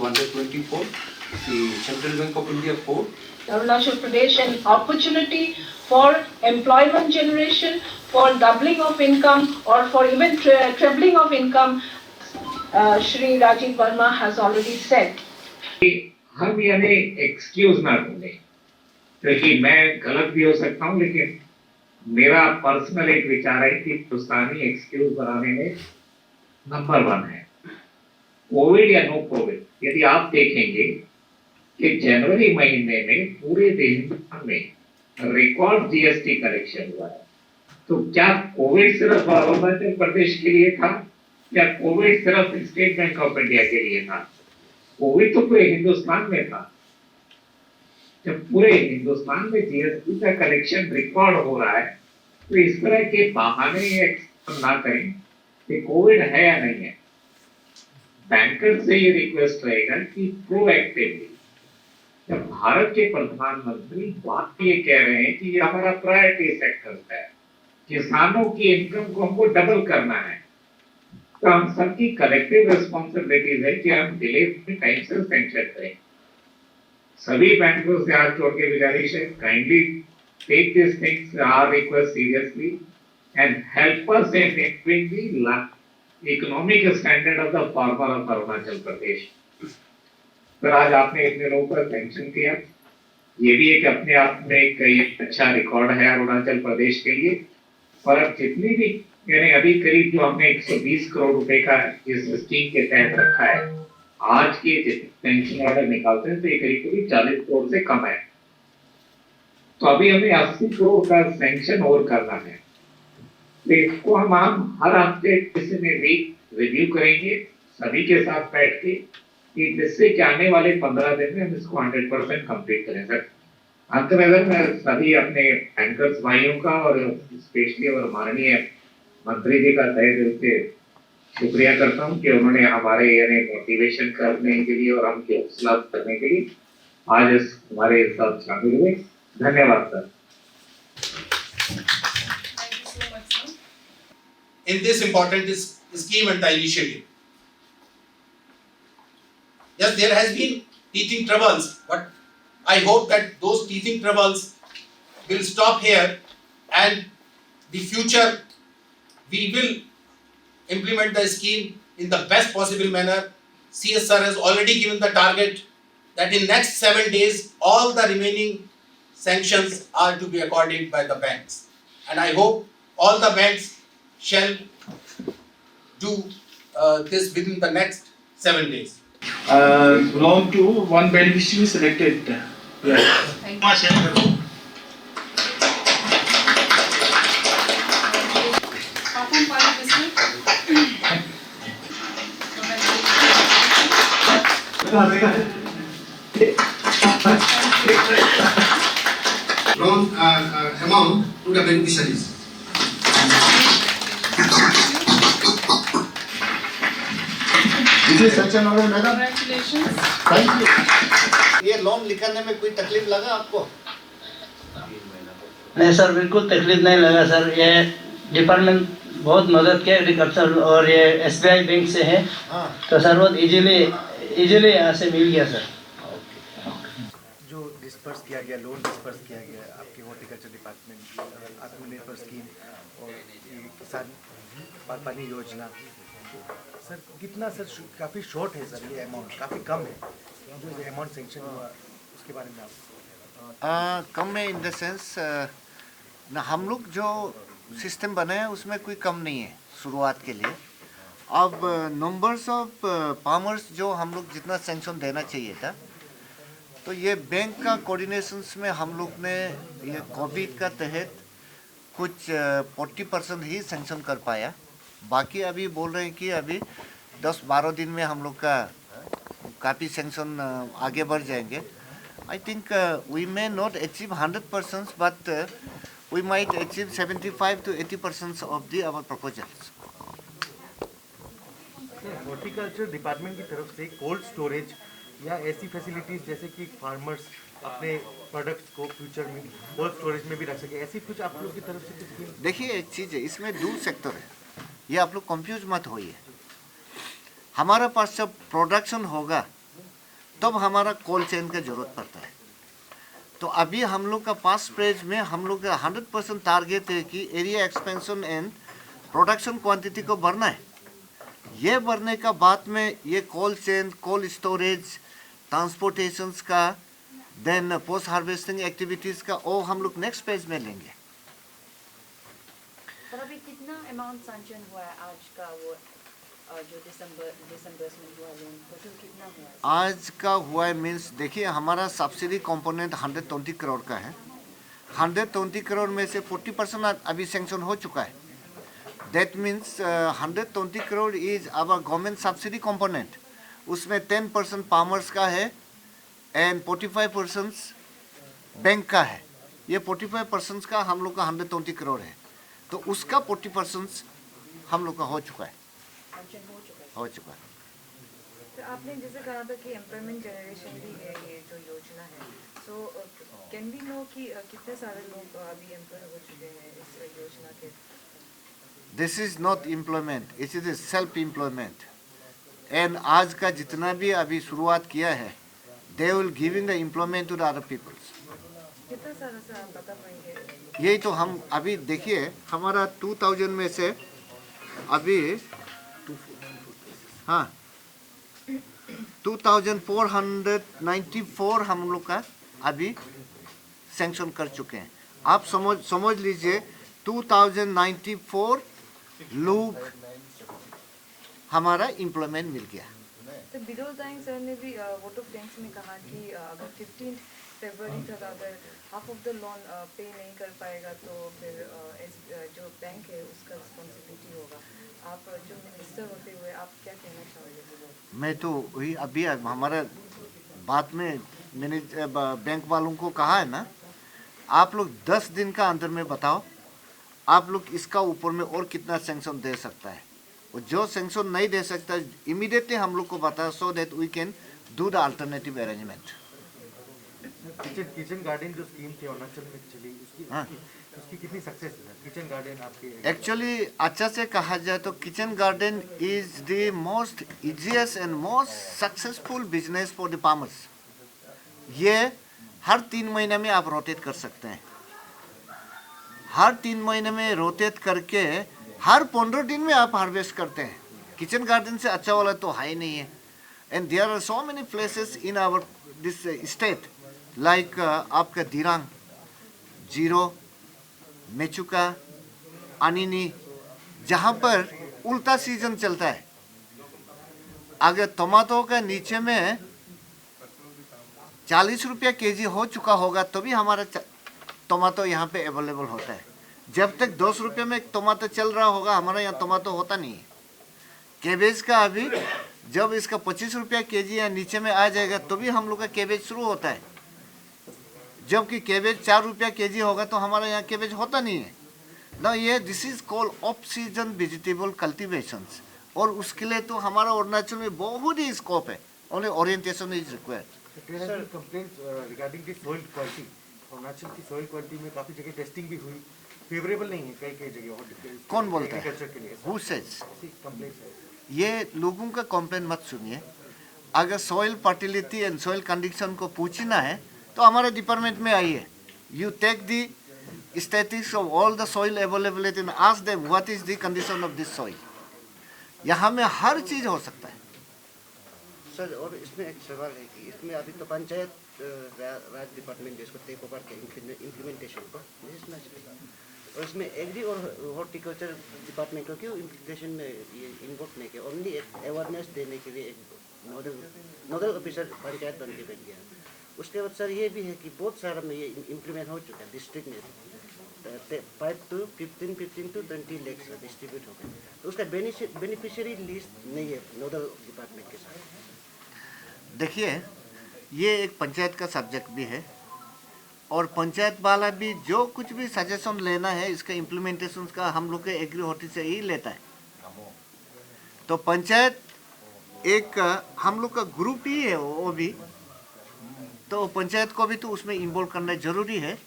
Andhra 24, the Central Bank of India 4. Arunachal Pradesh an opportunity for employment generation, for doubling of income or for even trebling of income, Shri Rajiv Verma has already said. हम यानी excuse ना ढूंढे, क्योंकि मैं गलत भी हो सकता हूँ, लेकिन मेरा पर्सनल एक विचार है कि हिंदुस्तानी एक्सक्यूज बनाने में नंबर 1 है। कोविड या नो कोविड, यदि आप देखेंगे कि जनवरी महीने में पूरे हिंदुस्तान में रिकॉर्ड जीएसटी कलेक्शन हुआ है, तो क्या कोविड सिर्फ अरुणाचल प्रदेश के लिए था या कोविड सिर्फ स्टेट बैंक ऑफ इंडिया के लिए था? कोविड तो पूरे हिंदुस्तान में था। जब पूरे हिंदुस्तान में जीएसटी का कलेक्शन रिकॉर्ड हो रहा है, तो इस तरह के बहाने ना करें कि कोविड है या नहीं है। बैंकर से ये रिक्वेस्ट रहेगा कि प्रोएक्टिवली, जब भारत के प्रधानमंत्री बात ये कह रहे हैं कि ये हमारा प्रायोरिटी सेक्टर है, किसानों की इनकम को हमको डबल करना है, तो हम सबकी कलेक्टिव रिस्पॉन्सिबिलिटीज है कि हम डिले टाइम से सैंक्शन करें। सभी बैंकों से हाथ जोड़ के गुजारिश है, kindly take this things our request seriously and help us in improving the economic standard of the farmer of Arunachal Pradesh. फिर आज आपने इतने लोगों पर सैंक्शन किया, ये भी एक अपने आप में एक अच्छा रिकॉर्ड है अरुणाचल प्रदेश के लिए। और अब जितनी भी यानी अभी करीब जो हमने 120 करोड़ रुपए का इस स्कीम के तहत रखा है, आज के जितने पेंशन ऑर्डर निकालते हैं तो ये करीब 40 करोड़ से कम है। तो अभी हमें 80 करोड़ का सैंक्शन और करना है, तो इसको हम हर हफ्ते किसी में भी रिव्यू करेंगे सभी के साथ बैठ के, कि जिससे कि आने वाले 15 दिन में हम इसको 100% कंप्लीट करें। सर अंत में मैं सभी अपने बैंकर्स भाइयों का और स्पेशली और माननीय मंत्री जी का तहे दिल से शुक्रिया करता हूं कि उन्होंने हमारे यानी मोटिवेशन करने के लिए और हमके हौसला करने के लिए आज इस हमारे साथ शामिल हुए। धन्यवाद sir. In this important scheme and initiative, yes, there has been teething troubles, but I hope that those teething troubles will stop here, and the future we will implement the scheme in the best possible manner. CSR has already given the target that in next 7 days all the remaining sanctions are to be accorded by the banks, and I hope all the banks shall do this within the next 7 days. Loan to one beneficiary selected. Yeah. Loan amount to the beneficiaries. This is sanction order, madam. Congratulations. Thank you. ये loan लिखने में कोई तकलीफ लगा आपको? नहीं sir, बिल्कुल तकलीफ नहीं लगा सर। ये डिपार्टमेंट बहुत मदद किया एग्रीकल्चर, और ये एसबीआई बैंक से है। हाँ। तो सर बहुत इजीली यहाँ से मिल गया सर। जो डिस्पर्स किया गया, लोन डिस्पर्स किया गया आपके हॉर्टिकल्चर डिपार्टमेंट, आत्मनिर्भर स्कीम और ये किसान बागवानी योजना, सर कितना सर काफ़ी शॉर्ट है सर, ये अमाउंट काफ़ी कम है जो अमाउंट सेंक्शन हुआ, उसके बारे में आप? कम है इन द सेंस ना, हम लोग जो सिस्टम बनाए उसमें कोई कम नहीं है शुरुआत के लिए। अब नंबर्स ऑफ फार्मर्स जो हम लोग जितना सेंक्शन देना चाहिए था, तो ये बैंक का कोऑर्डिनेशंस में हम लोग ने ये कोविड का तहत कुछ 40% ही सेंक्शन कर पाया। बाकी अभी बोल रहे हैं कि अभी 10-12 दिन में हम लोग का काफ़ी सेंक्शन आगे बढ़ जाएंगे। I think we may not achieve 100%, but we might achieve 75 to 80% of our proposals. Horticulture department की तरफ से कोल्ड स्टोरेज या ऐसी फैसिलिटीज जैसे कि फार्मर्स अपने प्रोडक्ट्स को फ्यूचर में कोल्ड स्टोरेज में भी रख सके, ऐसी कुछ आप लोग की तरफ से कुछ? देखिए एक चीज़ है, इसमें 2 सेक्टर है, ये आप लोग कंफ्यूज मत होइए। हमारे पास जब प्रोडक्शन होगा तब हमारा कोल्ड चेन का जरूरत पड़ता है। तो अभी हम लोग का पास्ट पेज में हम लोग का 100% टारगेट है कि area expansion and production quantity को बढ़ना है। ये बढ़ने का बाद में ये कोल्ड चेन, कोल्ड स्टोरेज, ट्रांसपोर्टेशंस का, देन पोस्ट हार्वेस्टिंग एक्टिविटीज़ का, वो हम लोग नेक्स्ट पेज में लेंगे। पर अभी कितना अमाउंट सैंक्शन हुआ है आज का, वो जो डिसम्बर्समेंट हुआ लोन टोटल कितना हुआ है? आज का हुआ है मीन्स देखिए हमारा सब्सिडी कंपोनेंट 120 करोड़ का है। 120 करोड़ में से 40% अभी सैंक्शन हो चुका है। That means 120 crore is our government subsidy component. उसमें 10% फार्मर्स का है एंड 45% बैंक का है। ये 45% का हम लोग का 120 करोड़ है, तो उसका 40% हम लोग का हो चुका है। सैंक्शन हो चुका है। तो आपने जैसे कहा था कि एम्प्लॉयमेंट जनरेशन भी है ये जो योजना है, सो कैन वी नो कि कितने सारे लोग अभी एम्प्लॉय हो चुके हैं इस योजना के? This is not employment, it is self employment. And आज का जितना भी अभी शुरुआत किया है, they will giving the employment to the other peoples. कितना सारा से आप बता पाएंगे? यही तो हम अभी देखिए हमारा 2000 में से अभी हाँ 2494 हम लोग का अभी सैंक्शन कर चुके हैं। आप समझ लीजिए 2094 लोग हमारा एम्प्लॉयमेंट मिल गया। तो बिरोल दाइंग सर ने भी वोट ऑफ थैंक्स में कहा कि अगर 15 फरवरी तक अगर हाफ ऑफ द लोन पे नहीं कर पाएगा तो फिर जो बैंक है उसका रिस्पॉन्सिबिलिटी होगा। आप जो मिनिस्टर होते हुए आप क्या कहना चाहोगे? मैं तो वही अभी हमारे बात में मैंने बैंक वालों को कहा है ना, आप लोग 10 दिन का अंदर में बताओ आप लोग इसका ऊपर में और कितना सैंक्शन दे सकता है, और जो सैंक्शन नहीं दे सकता इमीडिएटली हम लोग को बताओ, so that we can do the alternative arrangement. Kitchen garden जो स्कीम थी अरुणाचल में चली, उसकी कितनी सक्सेस है? किचन गार्डन आपके एक्चुअली अच्छा से कहा जाए तो kitchen garden is the most easiest and most successful business for the farmers. ये हर 3 महीने में आप रोटेट कर सकते हैं। हर 3 महीने में रोटेट करके हर 15 दिन में आप हार्वेस्ट करते हैं। किचन गार्डन से अच्छा वाला तो है ही नहीं है। And there are so many places in our this state like आपका दिरांग, जीरो, मेचुका, अनिनी, जहाँ पर उल्टा सीजन चलता है। अगर टमाटो का नीचे में 40 रुपया केजी हो चुका होगा तो भी हमारा टमाटो यहाँ पे अवेलेबल होता है। जब तक 10 रुपये में टमाटो चल रहा होगा हमारा यहाँ टमाटो होता नहीं है। कैबेज का अभी जब इसका 25 रुपया केजी या नीचे में आ जाएगा तो भी हम लोग का कैबेज शुरू होता है। जबकि कैबेज 4 रुपया केजी होगा तो हमारा यहाँ कैबेज होता नहीं है ना। ये this is called off season vegetable cultivations, और उसके लिए तो हमारा अरुणाचल में बहुत ही स्कोप है। Only orientation is required. Complaints regarding the soil quality, Arunachal की सॉइल क्वालिटी में काफ़ी जगह टेस्टिंग भी हुई, फेवरेबल नहीं है कई जगह। कौन बोलता है? एग्रीकल्चर के लिए हु सेज? कंप्लेंट्स है। ये लोगों का कंप्लेंट मत सुनिए। अगर soil fertility and soil condition को पूछना है तो हमारे डिपार्टमेंट में आइए। You take the statistics of all the soil availability and ask them what is the condition of this soil. यहाँ में हर चीज हो सकता है। सर, और इसमें एक सवाल है कि इसमें अभी तो पंचायत राज डिपार्टमेंट जिसको टेक ओवर के इम्प्लीमेंटेशन को, और इसमें एग्री और हॉर्टिकल्चर डिपार्टमेंट को क्यों इम्प्लीमेंटेशन में ये इन्वॉल्व नहीं किया? ओनली एक अवेयरनेस देने के लिए एक नोडल ऑफिसर पंचायत बन के बैठ गया। उसके बाद सर ये भी है कि बहुत सारा में ये इम्प्लीमेंट हो चुका है डिस्ट्रिक्ट में, 5 to 15 to 20 लाख डिस्ट्रीब्यूट हो गए, तो उसका बेनिफिशियरी लिस्ट नहीं है नोडल डिपार्टमेंट के साथ। देखिए ये एक पंचायत का सब्जेक्ट भी है, और पंचायत वाला भी जो कुछ भी सजेशन लेना है इसका इम्प्लीमेंटेशन का हम लोग के एग्री हॉर्टी से ही लेता है। तो पंचायत एक हम लोग का ग्रुप ही है वो भी, तो पंचायत को भी तो उसमें इन्वॉल्व करना जरूरी है।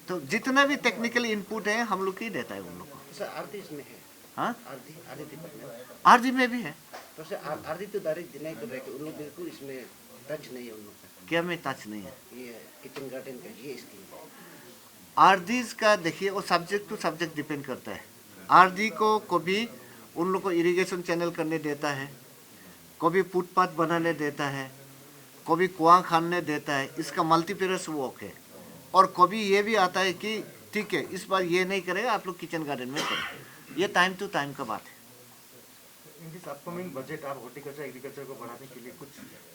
तो जितना भी टेक्निकल इनपुट है हम लोग ही देता है उन लोग को। सर आरती इसमें है? हाँ, आरती डिपार्टमेंट आरती में भी है। तो सर आरती तो डायरेक्ट डिनाई कर रहे हैं कि उन लोग बिल्कुल इसमें टच नहीं है उन लोग का, क्या में टच नहीं है? ये किचन गार्डन का ये स्कीम है। आरडीज का देखिए वो सब्जेक्ट टू सब्जेक्ट डिपेंड करता है। आरडी को कभी उन लोग को इरिगेशन चैनल करने देता है, कभी फुटपाथ बनाने देता है, कभी कुआं खानने देता है, इसका मल्टीपर्पस वर्क है। और कभी ये भी आता है कि ठीक है इस बार ये नहीं करेगा, आप लोग किचन गार्डन में करें। ये टाइम टू टाइम का बात है। इन दिस अपकमिंग बजट आप हॉर्टिकल्चर एग्रीकल्चर को बढ़ाने के लिए कुछ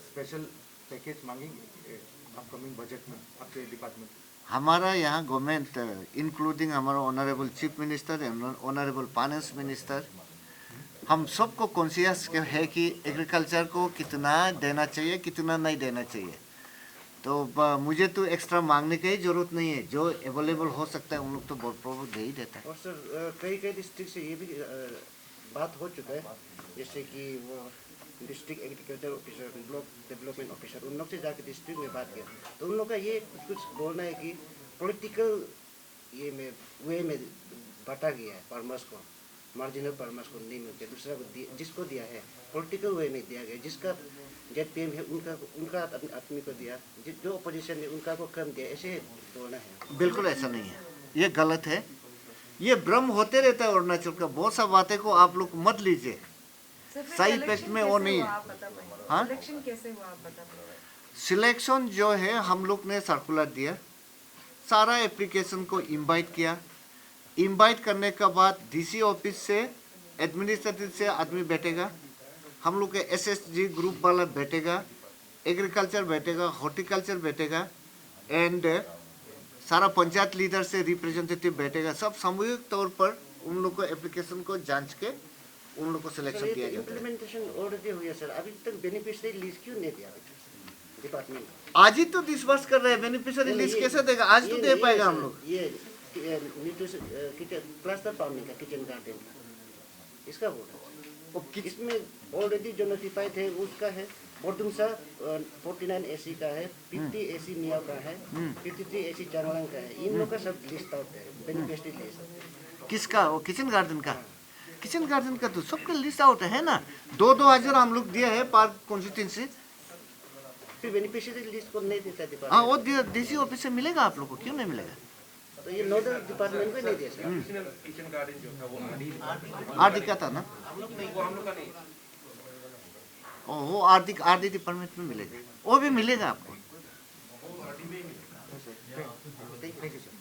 स्पेशल पैकेज मांगेंगे अपकमिंग बजट में आपके डिपार्टमेंट? हमारा यहाँ गवर्नमेंट इंक्लूडिंग हमारा honourable chief minister and honourable finance minister, हम सबको कॉन्शियस है कि एग्रीकल्चर को कितना देना चाहिए कितना नहीं देना चाहिए। तो मुझे तो एक्स्ट्रा मांगने की जरूरत नहीं है, जो अवेलेबल हो सकता है उन लोग तो बहुत दे ही देता है। और सर कई डिस्ट्रिक्ट से ये भी बात हो चुका है, जैसे कि वो district agriculture officer, block development officer, उन लोग से जाकर डिस्ट्रिक्ट में बात किया तो उन लोग का ये कुछ बोलना है कि पॉलिटिकल ये में वे में बांटा गया है फार्मर्स को, मार्जिनल फार्मर्स को नहीं मिलते, दूसरा को जिसको दिया है पॉलिटिकल वे में दिया गया, जिसका ZPM है उनका आदमी को दिया, जो अपोजिशन है उनका को कम दिया, ऐसे बोलना है। बिल्कुल ऐसा नहीं है, ये गलत है। ये भ्रम होते रहता है अरुणाचल का, बहुत सा बातें को आप लोग मत लीजिए, सही पेस्ट में वो नहीं है। हाँ, सिलेक्शन कैसे हुआ आप बता पाएंगे? सिलेक्शन जो है हम लोग ने सर्कुलर दिया, सारा एप्लीकेशन को इनवाइट किया, इनवाइट करने के बाद DC ऑफिस से एडमिनिस्ट्रेटिव से आदमी बैठेगा, हम लोग के SSG ग्रुप वाला बैठेगा, एग्रीकल्चर बैठेगा, हॉर्टिकल्चर बैठेगा एंड सारा पंचायत लीडर से रिप्रेजेंटेटिव बैठेगा, सब सामूहिक तौर पर उन लोग को एप्लीकेशन को जांच के उन लोग को सिलेक्शन किया जाता है। इम्प्लीमेंटेशन ऑलरेडी हुई है सर, अभी तक बेनिफिशियरी लिस्ट क्यों नहीं दिया डिपार्टमेंट? आज ही तो डिस्बर्स कर रहे हैं, बेनिफिशियरी लिस्ट कैसे देगा? आज तो दे पाएगा हम लोग। ये क्लस्टर फार्मिंग का किचन गार्डन का इसका बोल रहा, इसमें ऑलरेडी जो नोटिफाइड है उसका है बोर्डुंगसा 49 AC का है, 50 AC मियाँ का है, 53 AC चांगलांग का है, इन लोग का सब लिस्ट आउट है, बेनिफिशियरी लिस्ट। किसका? वो किचन गार्डन का? किचन गार्डन का तो सबका लिस्ट आउट है ना, 2-2 हम लोग दिया है पर कॉन्स्टिट्यूंसी। फिर बेनिफिशियरी लिस्ट को नहीं देता डिपार्टमेंट? हाँ, वो DC ऑफिस से मिलेगा आप लोग को, क्यों नहीं मिलेगा? तो ये नोडल डिपार्टमेंट को नहीं दिया सर। किचन गार्डन जो था वो आरडी का था ना, वो हम लोग का नहीं। वो आरडी डिपार्टमेंट में मिलेगा, वो भी मिलेगा आपको। Thank you sir.